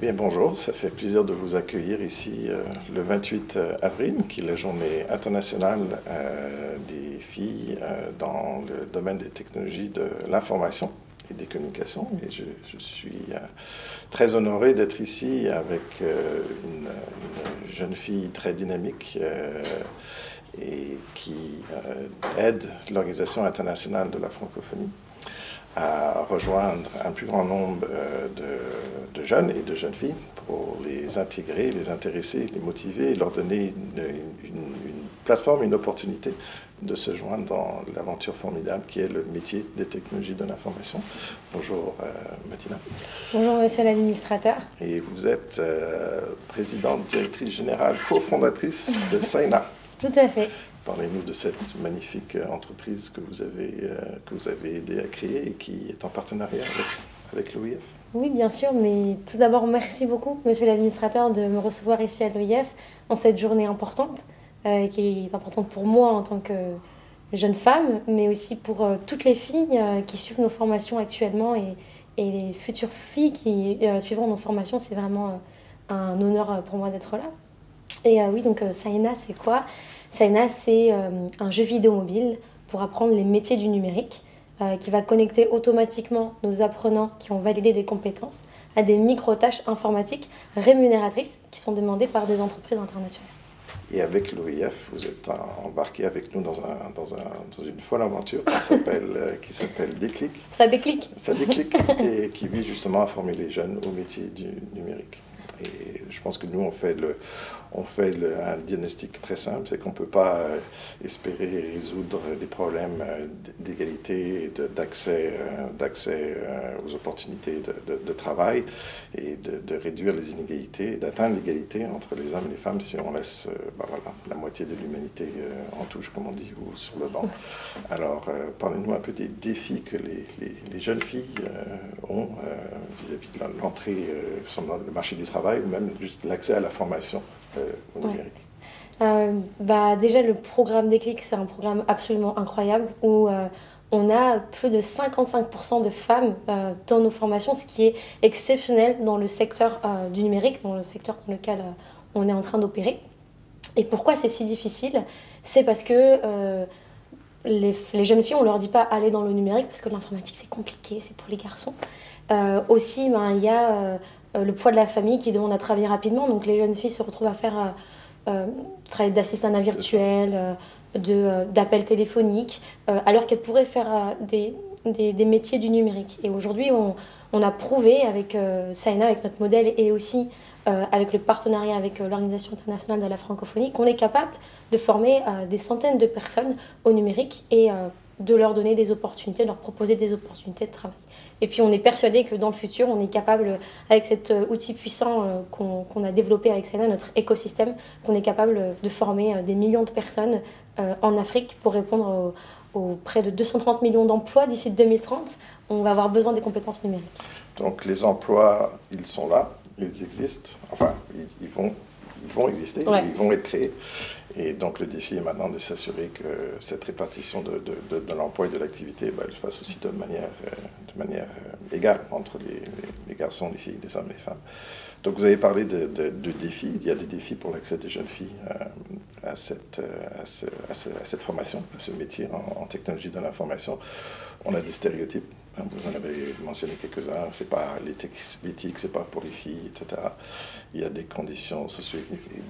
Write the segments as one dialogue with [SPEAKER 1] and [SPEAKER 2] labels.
[SPEAKER 1] bien, bonjour, ça fait plaisir de vous accueillir ici le 28 avril, qui est la journée internationale des filles dans le domaine des technologies de l'information et des communications. Et je suis très honoré d'être ici avec une jeune fille très dynamique et qui aide l'Organisation internationale de la francophonie à rejoindre un plus grand nombre de jeunes et de jeunes filles pour les intégrer, les intéresser, les motiver et leur donner une plateforme, une opportunité de se joindre dans l'aventure formidable qui est le métier des technologies de l'information. Bonjour Matina.
[SPEAKER 2] Bonjour monsieur l'administrateur.
[SPEAKER 1] Et vous êtes présidente, directrice générale, cofondatrice de SAINA.
[SPEAKER 2] Tout à fait.
[SPEAKER 1] Parlez-nous de cette magnifique entreprise que vous avez aidé à créer et qui est en partenariat avec l'OIF.
[SPEAKER 2] Oui, bien sûr, mais tout d'abord, merci beaucoup, monsieur l'administrateur, de me recevoir ici à l'OIF en cette journée importante, qui est importante pour moi en tant que jeune femme, mais aussi pour toutes les filles qui suivent nos formations actuellement et les futures filles qui suivront nos formations. C'est vraiment un honneur pour moi d'être là. Et oui, donc SAINA, c'est quoi ? SAINA, c'est un jeu vidéo mobile pour apprendre les métiers du numérique qui va connecter automatiquement nos apprenants qui ont validé des compétences à des micro-tâches informatiques rémunératrices qui sont demandées par des entreprises internationales.
[SPEAKER 1] Et avec l'OIF, vous êtes embarqué avec nous dans une folle aventure qui s'appelle Déclic.
[SPEAKER 2] Ça déclic.
[SPEAKER 1] Ça déclic et qui vise justement à former les jeunes au métier du numérique. Et je pense que nous, on fait un diagnostic très simple, c'est qu'on ne peut pas espérer résoudre les problèmes d'égalité et d'accès aux opportunités de travail et de réduire les inégalités, d'atteindre l'égalité entre les hommes et les femmes si on laisse la moitié de l'humanité en touche, comme on dit, ou sur le banc. Alors, parlez-nous un peu des défis que les jeunes filles ont vis-à-vis de l'entrée sur le marché du travail ou même juste l'accès à la formation au numérique.
[SPEAKER 2] Déjà, le programme Déclic, c'est un programme absolument incroyable où on a plus de 55% de femmes dans nos formations, ce qui est exceptionnel dans le secteur du numérique, dans le secteur dans lequel on est en train d'opérer. Et pourquoi c'est si difficile ? C'est parce que les jeunes filles, on ne leur dit pas aller dans le numérique parce que l'informatique, c'est compliqué, c'est pour les garçons. Aussi, il y a le poids de la famille qui demande à travailler rapidement. Donc les jeunes filles se retrouvent à faire travail d'assistant virtuel, d'appels téléphoniques, alors qu'elles pourraient faire des métiers du numérique. Et aujourd'hui, on a prouvé avec SAINA, avec notre modèle et aussi avec le partenariat avec l'Organisation internationale de la francophonie, qu'on est capable de former des centaines de personnes au numérique et de leur donner des opportunités, de leur proposer des opportunités de travail. Et puis on est persuadé que dans le futur, on est capable, avec cet outil puissant qu'on a développé avec SAINA, notre écosystème, qu'on est capable de former des millions de personnes en Afrique pour répondre aux près de 230 millions d'emplois d'ici 2030. On va avoir besoin des compétences numériques.
[SPEAKER 1] Donc les emplois, ils sont là, ils existent, enfin ils vont exister, ouais. Ils vont être créés. Et donc le défi est maintenant de s'assurer que cette répartition de l'emploi et de l'activité, elle se fasse aussi de manière égale entre les garçons, les filles, les hommes et les femmes. Donc vous avez parlé de défis. Il y a des défis pour l'accès des jeunes filles à cette formation, à ce métier en technologie de l'information. On a des stéréotypes. Vous en avez mentionné quelques-uns. C'est pas l'éthique, c'est pas pour les filles, etc. Il y a des conditions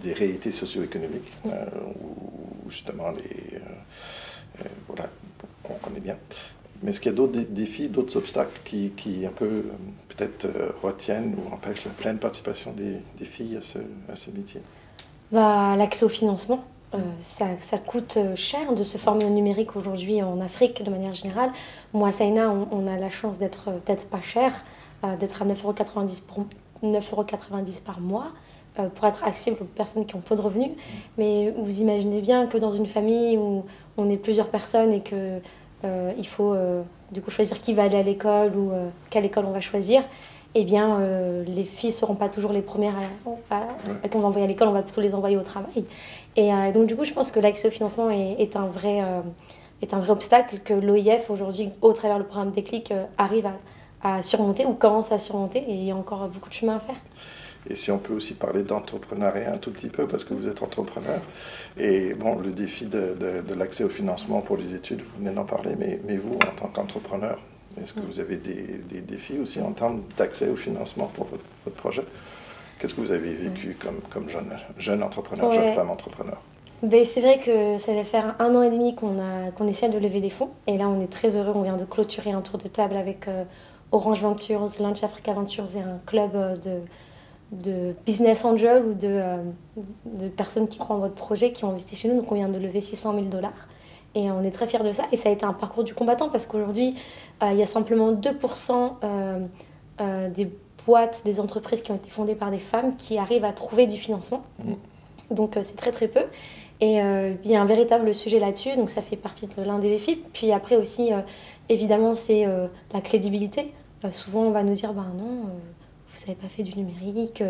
[SPEAKER 1] des réalités socio-économiques où justement qu'on connaît bien. Mais est-ce qu'il y a d'autres défis, d'autres obstacles qui un peu peut-être retiennent ou empêchent la pleine participation des filles à ce métier ?
[SPEAKER 2] L'accès au financement. Ça coûte cher de se former au numérique aujourd'hui en Afrique de manière générale. Moi, à SAINA, on a la chance d'être pas cher, d'être à 9,90 € par mois pour être accessible aux personnes qui ont peu de revenus. Mais vous imaginez bien que dans une famille où on est plusieurs personnes et que il faut du coup choisir qui va aller à l'école ou quelle école on va choisir, eh bien, les filles ne seront pas toujours les premières qu'on va envoyer à l'école, on va plutôt les envoyer au travail. Et donc, du coup, je pense que l'accès au financement est un vrai obstacle que l'OIF, aujourd'hui, au travers du programme Déclic, arrive à surmonter ou commence à surmonter. Et il y a encore beaucoup de chemin à faire.
[SPEAKER 1] Et si on peut aussi parler d'entrepreneuriat un tout petit peu, parce que vous êtes entrepreneur. Et bon, le défi de l'accès au financement pour les études, vous venez d'en parler, mais vous, en tant qu'entrepreneur, est-ce que vous avez des défis aussi en termes d'accès au financement pour votre projet? Qu'est-ce que vous avez vécu comme jeune entrepreneur, jeune femme entrepreneur?
[SPEAKER 2] Ben, c'est vrai que ça va faire 1 an et demi qu'on essaie de lever des fonds. Et là, on est très heureux. On vient de clôturer un tour de table avec Orange Ventures, Launch Africa Ventures et un club de business angel ou de personnes qui croient en votre projet, qui ont investi chez nous. Donc, on vient de lever 600 000 $. Et on est très fiers de ça. Et ça a été un parcours du combattant parce qu'aujourd'hui, il y a simplement 2% des boîtes, des entreprises qui ont été fondées par des femmes qui arrivent à trouver du financement. Donc, c'est très, très peu. Et il y a un véritable sujet là-dessus, donc ça fait partie de l'un des défis. Puis après aussi, évidemment, c'est la crédibilité. Souvent, on va nous dire, ben non, vous n'avez pas fait du numérique,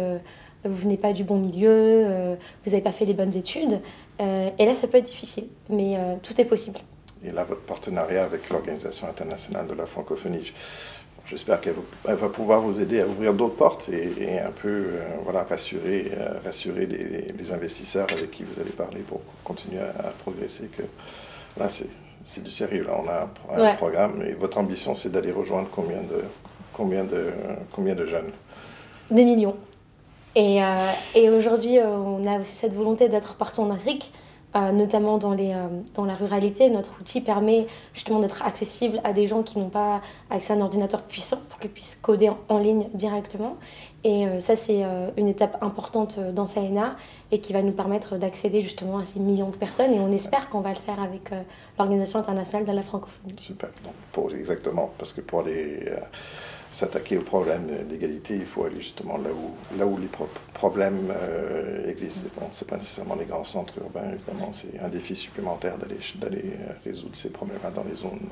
[SPEAKER 2] vous venez pas du bon milieu, vous n'avez pas fait les bonnes études. Et là, ça peut être difficile, mais tout est possible.
[SPEAKER 1] Et là, votre partenariat avec l'Organisation internationale de la francophonie, j'espère qu'elle va pouvoir vous aider à ouvrir d'autres portes et un peu voilà, rassurer les investisseurs avec qui vous allez parler pour continuer à progresser. Que, là, c'est du sérieux. Là, on a un programme et votre ambition, c'est d'aller rejoindre combien de jeunes?
[SPEAKER 2] Des millions. Et aujourd'hui, on a aussi cette volonté d'être partout en Afrique. Notamment dans la ruralité, notre outil permet justement d'être accessible à des gens qui n'ont pas accès à un ordinateur puissant pour qu'ils puissent coder en ligne directement. Et ça, c'est une étape importante dans Saena et qui va nous permettre d'accéder justement à ces millions de personnes. Et on espère qu'on va le faire avec l'Organisation internationale de la francophonie.
[SPEAKER 1] Super. Donc, exactement, parce que pour aller s'attaquer aux problèmes d'égalité, il faut aller justement là où les problèmes existent. Bon, ce n'est pas nécessairement les grands centres urbains, évidemment, c'est un défi supplémentaire d'aller résoudre ces problèmes-là dans les zones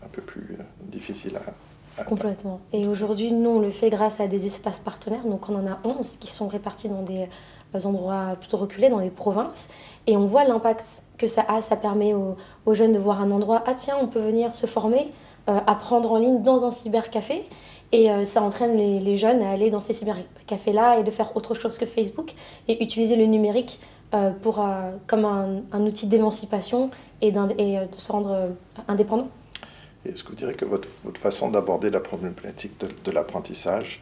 [SPEAKER 1] un peu plus difficiles à
[SPEAKER 2] Complètement. Et aujourd'hui, nous, on le fait grâce à des espaces partenaires. Donc, on en a 11 qui sont répartis dans des endroits plutôt reculés, dans les provinces. Et on voit l'impact que ça a. Ça permet aux jeunes de voir un endroit, ah tiens, on peut venir se former, apprendre en ligne dans un cybercafé. Et ça entraîne les jeunes à aller dans ces cybercafés-là et de faire autre chose que Facebook et utiliser le numérique comme un outil d'émancipation et de se rendre indépendant.
[SPEAKER 1] Est-ce que vous direz que votre façon d'aborder la problématique de l'apprentissage,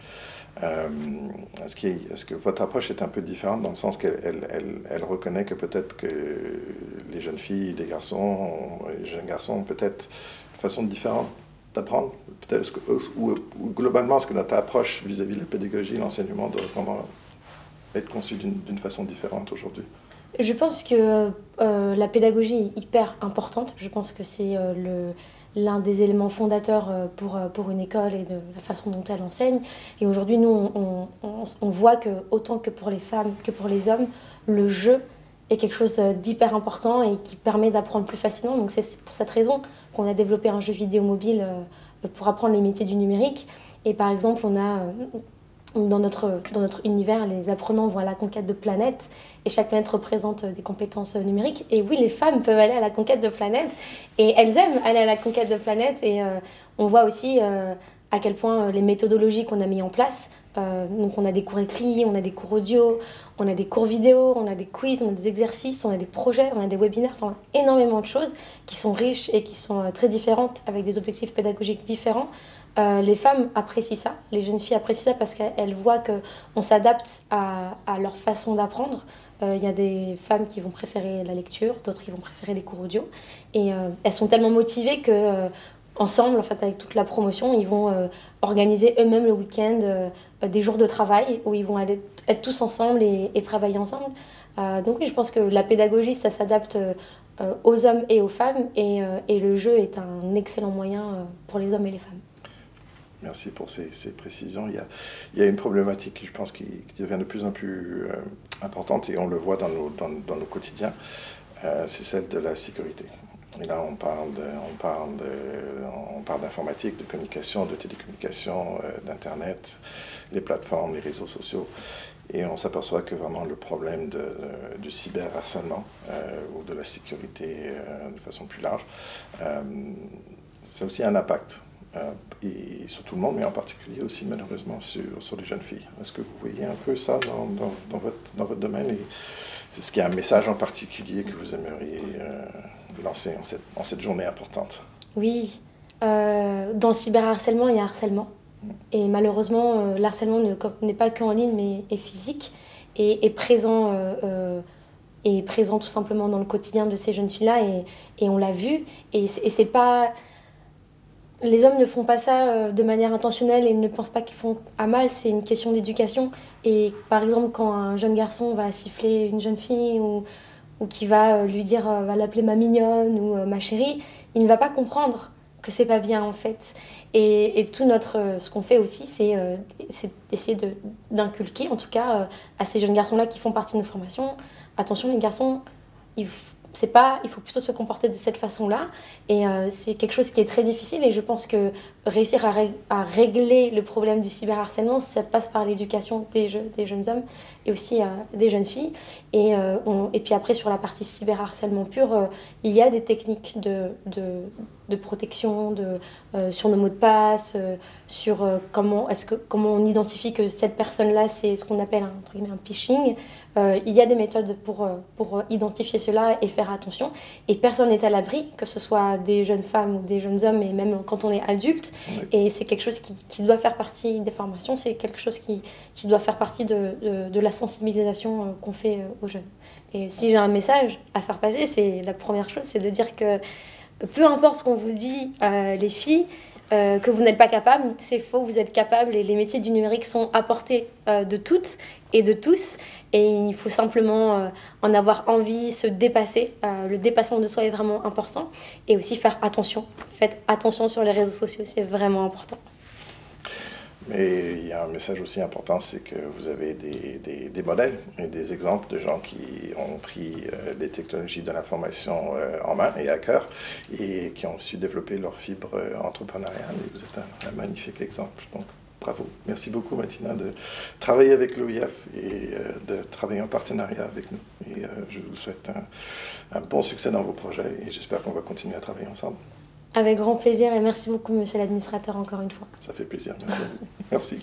[SPEAKER 1] est-ce que votre approche est un peu différente dans le sens qu'elle reconnaît que peut-être que les jeunes filles et les jeunes garçons ont peut-être une façon différente d'apprendre, peut-être ou globalement, est-ce que notre approche vis-à-vis de la pédagogie, l'enseignement doit vraiment être conçu d'une façon différente aujourd'hui?
[SPEAKER 2] Je pense que la pédagogie est hyper importante. Je pense que c'est l'un des éléments fondateurs pour une école et de la façon dont elle enseigne. Et aujourd'hui, nous, on voit que autant que pour les femmes que pour les hommes, le jeu est quelque chose d'hyper important et qui permet d'apprendre plus facilement. Donc c'est pour cette raison qu'on a développé un jeu vidéo mobile pour apprendre les métiers du numérique. Et par exemple, on a dans notre univers, les apprenants vont à la conquête de planètes et chaque planète représente des compétences numériques. Et oui, les femmes peuvent aller à la conquête de planètes et elles aiment aller à la conquête de planètes. Et on voit aussi à quel point les méthodologies qu'on a mis en place, donc on a des cours écrits, on a des cours audio, on a des cours vidéo, on a des quiz, on a des exercices, on a des projets, on a des webinaires, enfin énormément de choses qui sont riches et qui sont très différentes avec des objectifs pédagogiques différents. Les femmes apprécient ça, les jeunes filles apprécient ça parce qu'elles voient qu'on s'adapte à leur façon d'apprendre. Il y a des femmes qui vont préférer la lecture, d'autres qui vont préférer les cours audio. Et elles sont tellement motivées que ensemble, en fait, avec toute la promotion, ils vont organiser eux-mêmes le week-end des jours de travail où ils vont être tous ensemble et travailler ensemble. Donc oui, je pense que la pédagogie, ça s'adapte aux hommes et aux femmes et le jeu est un excellent moyen pour les hommes et les femmes.
[SPEAKER 1] Merci pour ces précisions. Il y a une problématique, je pense, qui devient de plus en plus importante et on le voit dans nos quotidiens, c'est celle de la sécurité. Et là, on parle d'informatique, de communication, de télécommunication, d'Internet, les plateformes, les réseaux sociaux. Et on s'aperçoit que vraiment le problème du cyberharcèlement ou de la sécurité de façon plus large, c'est aussi un impact et sur tout le monde, mais en particulier aussi malheureusement sur les jeunes filles. Est-ce que vous voyez un peu ça dans votre domaine? Et est-ce qu'il y a un message en particulier que vous aimeriez lancer en cette journée importante?
[SPEAKER 2] Oui, dans le cyberharcèlement, il y a harcèlement. Et malheureusement, l'harcèlement n'est pas qu'en ligne, mais est physique et présent tout simplement dans le quotidien de ces jeunes filles-là. Et on l'a vu. Et c'est pas... Les hommes ne font pas ça de manière intentionnelle et ne pensent pas qu'ils font à mal. C'est une question d'éducation. Et par exemple, quand un jeune garçon va siffler une jeune fille ou qui va lui dire, va l'appeler ma mignonne ou ma chérie, il ne va pas comprendre que c'est pas bien en fait. Et tout ce qu'on fait aussi, c'est essayer d'inculquer, en tout cas, à ces jeunes garçons-là qui font partie de nos formations. Attention les garçons, il faut plutôt se comporter de cette façon-là. Et c'est quelque chose qui est très difficile. Et je pense que réussir à régler le problème du cyberharcèlement, ça passe par l'éducation des jeunes hommes et aussi des jeunes filles. Et puis après, sur la partie cyberharcèlement pur, il y a des techniques de protection, sur nos mots de passe, sur comment on identifie que cette personne-là, c'est ce qu'on appelle un phishing. Il y a des méthodes pour identifier cela et faire attention. Et personne n'est à l'abri, que ce soit des jeunes femmes ou des jeunes hommes, et même quand on est adulte. Oui. Et c'est quelque chose qui doit faire partie des formations, c'est quelque chose qui doit faire partie de la sensibilisation qu'on fait aux jeunes. Et si j'ai un message à faire passer, c'est la première chose, c'est de dire que peu importe ce qu'on vous dit, les filles, que vous n'êtes pas capable, c'est faux, vous êtes capable et les métiers du numérique sont à portée de toutes et de tous et il faut simplement en avoir envie, se dépasser. Le dépassement de soi est vraiment important et aussi faire attention. Faites attention sur les réseaux sociaux, c'est vraiment important.
[SPEAKER 1] Mais il y a un message aussi important, c'est que vous avez des modèles et des exemples de gens qui ont pris les technologies de l'information en main et à cœur et qui ont su développer leur fibre entrepreneuriale. Et vous êtes un magnifique exemple. Donc, bravo. Merci beaucoup, Martina, de travailler avec l'OIF et de travailler en partenariat avec nous. Et je vous souhaite un bon succès dans vos projets et j'espère qu'on va continuer à travailler ensemble.
[SPEAKER 2] Avec grand plaisir et merci beaucoup, monsieur l'administrateur, encore une fois.
[SPEAKER 1] Ça fait plaisir. Merci à vous. Merci.